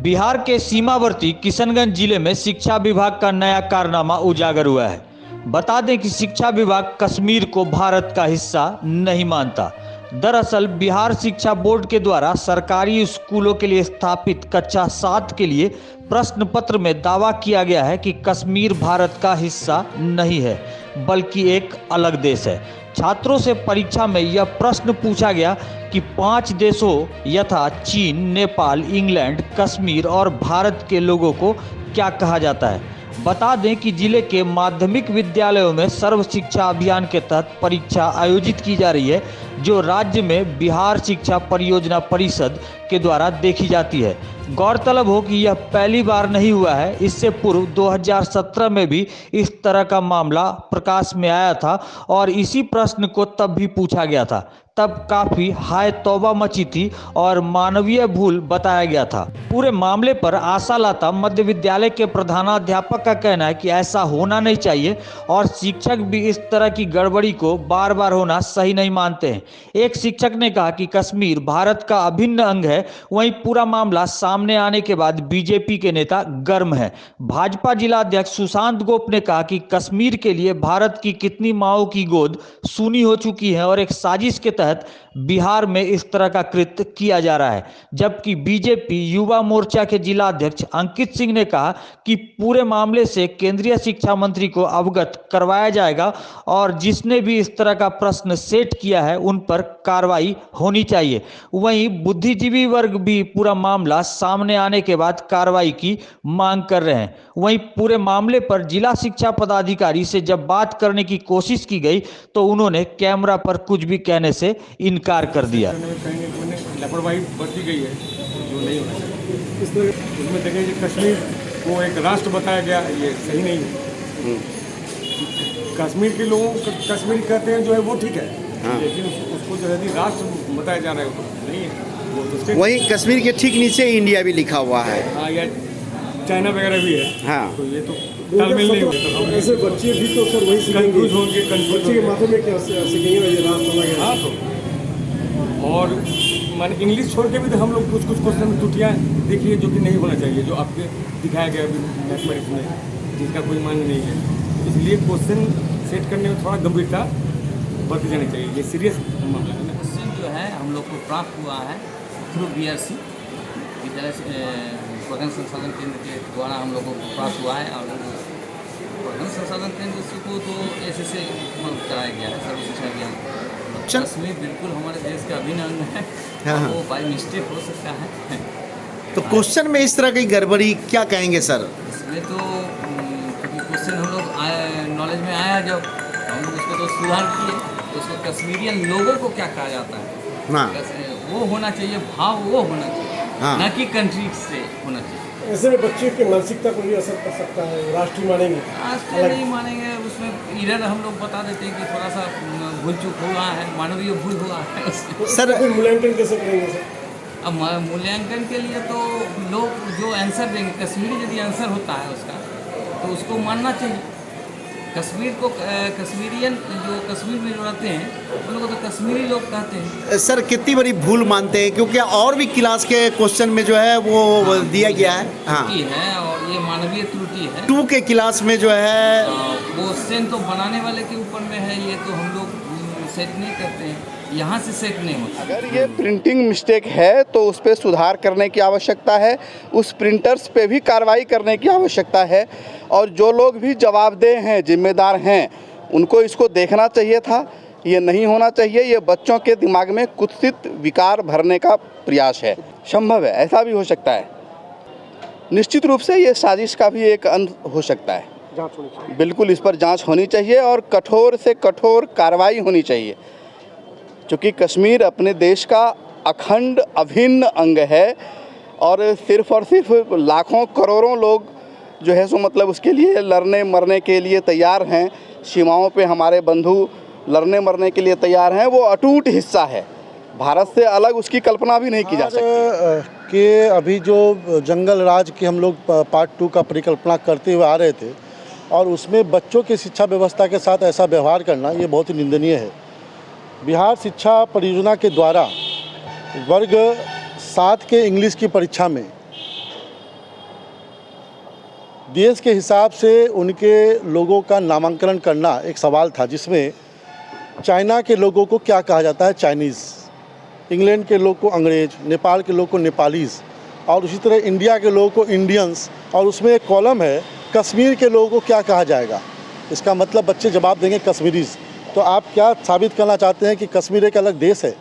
बिहार के सीमावर्ती किशनगंज जिले में शिक्षा विभाग का नया कारनामा उजागर हुआ है। बता दें कि शिक्षा विभाग कश्मीर को भारत का हिस्सा नहीं मानता। दरअसल बिहार शिक्षा बोर्ड के द्वारा सरकारी स्कूलों के लिए स्थापित कक्षा 7 के लिए प्रश्न पत्र में दावा किया गया है कि कश्मीर भारत का हिस्सा नहीं है बल्कि एक अलग देश है। छात्रों से परीक्षा में यह प्रश्न पूछा गया कि 5 देशों यथा चीन, नेपाल, इंग्लैंड, कश्मीर और भारत के लोगों को क्या कहा जाता है। बता दें कि जिले के माध्यमिक विद्यालयों में सर्व शिक्षा अभियान के तहत परीक्षा आयोजित की जा रही है, जो राज्य में बिहार शिक्षा परियोजना परिषद के द्वारा देखी जाती है। गौरतलब हो कि यह पहली बार नहीं हुआ है। इससे पूर्व 2017 में भी इस तरह का मामला प्रकाश में आया था और इसी प्रश्न को तब भी पूछा गया था। तब काफ़ी हाय तौबा मची थी और मानवीय भूल बताया गया था। पूरे मामले पर आशा लता मध्य विद्यालय के प्रधानाध्यापक का कहना है कि ऐसा होना नहीं चाहिए और शिक्षक भी इस तरह की गड़बड़ी को बार बार होना सही नहीं मानते हैं। एक शिक्षक ने कहा कि कश्मीर भारत का अभिन्न अंग है। वहीं पूरा मामला सामने आने के बाद बीजेपी के नेता गर्म है। भाजपा जिला अध्यक्ष सुशांत गोप ने कहा कि कश्मीर के लिए भारत की कितनी माओं की गोद सूनी हो चुकी है और एक साजिश के तहत बिहार में इस तरह का कृत्य किया जा रहा है। जबकि बीजेपी युवा मोर्चा के जिला अध्यक्ष अंकित सिंह ने कहा कि पूरे मामले से केंद्रीय शिक्षा मंत्री को अवगत करवाया जाएगा और जिसने भी इस तरह का प्रश्न सेट किया है उन पर कार्रवाई होनी चाहिए। वहीं बुद्धिजीवी वर्ग भी पूरा मामला सामने आने के बाद कार्रवाई की मांग कर रहे हैं। वहीं पूरे मामले पर जिला शिक्षा पदाधिकारी से जब बात करने की कोशिश की गई तो उन्होंने कैमरा पर कुछ भी कहने से इनकार कर दिया। लापरवाही बरती गई है जो नहीं होना चाहिए। इसमें देखें कि कश्मीर को एक राष्ट्र बताया गया, ये सही नहीं है। कश्मीर के लोगों को कश्मीर कहते हैं जो है वो ठीक है, हाँ। लेकिन उसको जो है राष्ट्र बताया जा रहा है वो नहीं है। वो तो वहीं कश्मीर के ठीक नीचे इंडिया भी लिखा हुआ है, हाँ, या चाइना वगैरह भी है, हाँ। तो ये तो तालमेल नहीं होता। तो ऐसे बच्चे भी तो सर वही कंफ्यूज होंगे, बच्चे के माथे में क्या सीखेंगे ये राष्ट्र लगे। हाँ, तो और माने इंग्लिश छोड़ के भी तो हम लोग कुछ क्वेश्चन में त्रुटियाँ देखिए जो कि नहीं होना चाहिए, जो आपके दिखाया गया अभी मैथमेटिक्स में, जिसका कोई मान्य नहीं है। इसलिए क्वेश्चन सेट करने में थोड़ा गंभीरता बरती जानी चाहिए। ये सीरियस मामला है ना। क्वेश्चन जो है हम लोग को प्राप्त हुआ है थ्रू BRC विद्यालय प्रबंधन संसाधन केंद्र के द्वारा हम लोगों को प्राप्त हुआ है और प्रबंधन संसाधन केंद्र को तो ऐसे कराया गया है सर्व शिक्षा अभियान। कश्मीर बिल्कुल हमारे देश का अभिन्न अंग है, हाँ। वो बाय मिस्टेक हो सकता है। तो क्वेश्चन में इस तरह की गड़बड़ी क्या कहेंगे सर? इसमें तो क्योंकि क्वेश्चन हम लोग नॉलेज में आया जब हम लोग उसको तो सुधार किए, तो उसको कश्मीरियन लोगों को क्या कहा जाता है, हाँ। वो होना चाहिए, भाव वो होना चाहिए, हाँ। न कि कंट्री से होना चाहिए। ऐसे में बच्चे की मानसिकता पर भी असर पड़ सकता है। राष्ट्रीय मानेंगे, राष्ट्रीय नहीं मानेंगे, उसमें इधर हम लोग बता देते हैं कि थोड़ा सा भूल चूक हुआ है, मानवीय भूल हुआ है। सर मूल्यांकन कैसे करेंगे सर? अब मूल्यांकन के लिए तो लोग जो आंसर देंगे, कश्मीरी यदि आंसर होता है उसका तो उसको मानना चाहिए। कश्मीर को कश्मीरियन जो कश्मीर में रहते हैं उन लोगों को तो कश्मीरी लोग कहते हैं। सर कितनी बड़ी भूल मानते हैं, क्योंकि और भी क्लास के क्वेश्चन में जो है वो हाँ, दिया गया है, हाँ, है और ये मानवीय त्रुटि है। 2 के क्लास में जो है क्वेश्चन तो बनाने वाले के ऊपर में है, ये तो हम लोग सेट नहीं करते हैं, यहाँ से सेट नहीं होता। अगर ये प्रिंटिंग मिस्टेक है तो उस पर सुधार करने की आवश्यकता है, उस प्रिंटर्स पे भी कार्रवाई करने की आवश्यकता है और जो लोग भी जवाबदेह हैं, जिम्मेदार हैं, उनको इसको देखना चाहिए था। ये नहीं होना चाहिए। ये बच्चों के दिमाग में कुत्सित विकार भरने का प्रयास है। संभव है ऐसा भी हो सकता है। निश्चित रूप से ये साजिश का भी एक अंत हो सकता है। बिल्कुल इस पर जाँच होनी चाहिए और कठोर से कठोर कार्रवाई होनी चाहिए, क्योंकि कश्मीर अपने देश का अखंड अभिन्न अंग है और सिर्फ लाखों करोड़ों लोग जो है सो मतलब उसके लिए लड़ने मरने के लिए तैयार हैं। सीमाओं पे हमारे बंधु लड़ने मरने के लिए तैयार हैं। वो अटूट हिस्सा है, भारत से अलग उसकी कल्पना भी नहीं की जा सकती। कि अभी जो जंगल राज की हम लोग पार्ट 2 का परिकल्पना करते हुए आ रहे थे और उसमें बच्चों की शिक्षा व्यवस्था के साथ ऐसा व्यवहार करना ये बहुत ही निंदनीय है। बिहार शिक्षा परियोजना के द्वारा वर्ग 7 के इंग्लिश की परीक्षा में देश के हिसाब से उनके लोगों का नामांकन करना एक सवाल था, जिसमें चाइना के लोगों को क्या कहा जाता है, चाइनीज़, इंग्लैंड के लोग को अंग्रेज, नेपाल के लोग को नेपालीज़, और उसी तरह इंडिया के लोगों को इंडियंस, और उसमें एक कॉलम है कश्मीर के लोगों को क्या कहा जाएगा। इसका मतलब बच्चे जवाब देंगे कश्मीरीज़। तो आप क्या साबित करना चाहते हैं कि कश्मीर एक अलग देश है?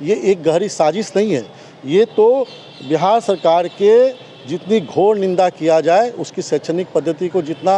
ये एक गहरी साजिश नहीं है, ये तो बिहार सरकार के जितनी घोर निंदा किया जाए, उसकी शैक्षणिक पद्धति को जितना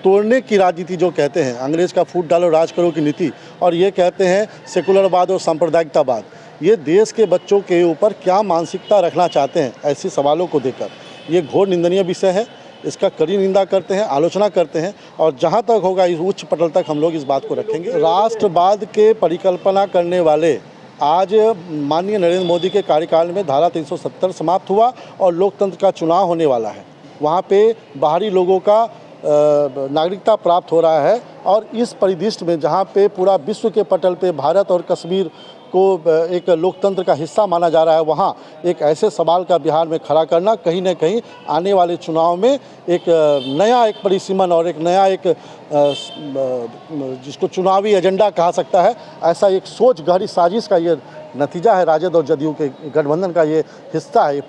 तोड़ने की राजनीति जो कहते हैं, अंग्रेज़ का फूट डालो राज करो की नीति, और ये कहते हैं सेकुलरवाद और सांप्रदायिकतावाद, ये देश के बच्चों के ऊपर क्या मानसिकता रखना चाहते हैं, ऐसे सवालों को देकर ये घोर निंदनीय विषय है। इसका कड़ी निंदा करते हैं, आलोचना करते हैं, और जहाँ तक होगा इस उच्च पटल तक हम लोग इस बात को रखेंगे। राष्ट्रवाद के परिकल्पना करने वाले आज माननीय नरेंद्र मोदी के कार्यकाल में धारा 370 समाप्त हुआ और लोकतंत्र का चुनाव होने वाला है। वहाँ पे बाहरी लोगों का नागरिकता प्राप्त हो रहा है, और इस परिदृश्य में जहाँ पे पूरा विश्व के पटल पे भारत और कश्मीर को एक लोकतंत्र का हिस्सा माना जा रहा है, वहाँ एक ऐसे सवाल का बिहार में खड़ा करना कहीं न कहीं आने वाले चुनाव में एक नया एक परिसीमन और एक नया एक जिसको चुनावी एजेंडा कहा सकता है, ऐसा एक सोच गहरी साजिश का ये नतीजा है। राजद और जदयू के गठबंधन का ये हिस्सा है,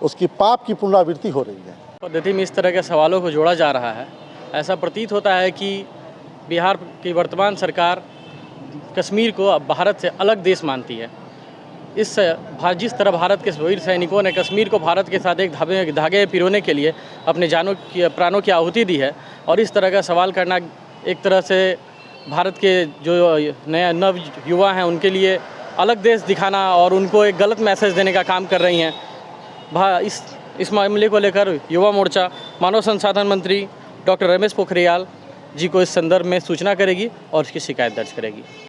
उसकी पाप की पुनरावृत्ति हो रही है। पद्धति में इस तरह के सवालों को जोड़ा जा रहा है। ऐसा प्रतीत होता है कि बिहार की वर्तमान सरकार कश्मीर को अब भारत से अलग देश मानती है। जिस तरह भारत के वीर सैनिकों ने कश्मीर को भारत के साथ एक धागे पिरोने के लिए अपने प्राणों की आहुति दी है, और इस तरह का सवाल करना एक तरह से भारत के जो नए नव युवा हैं उनके लिए अलग देश दिखाना और उनको एक गलत मैसेज देने का काम कर रही हैं। इस मामले को लेकर युवा मोर्चा मानव संसाधन मंत्री डॉक्टर रमेश पोखरियाल जी को इस संदर्भ में सूचना करेगी और उसकी शिकायत दर्ज करेगी।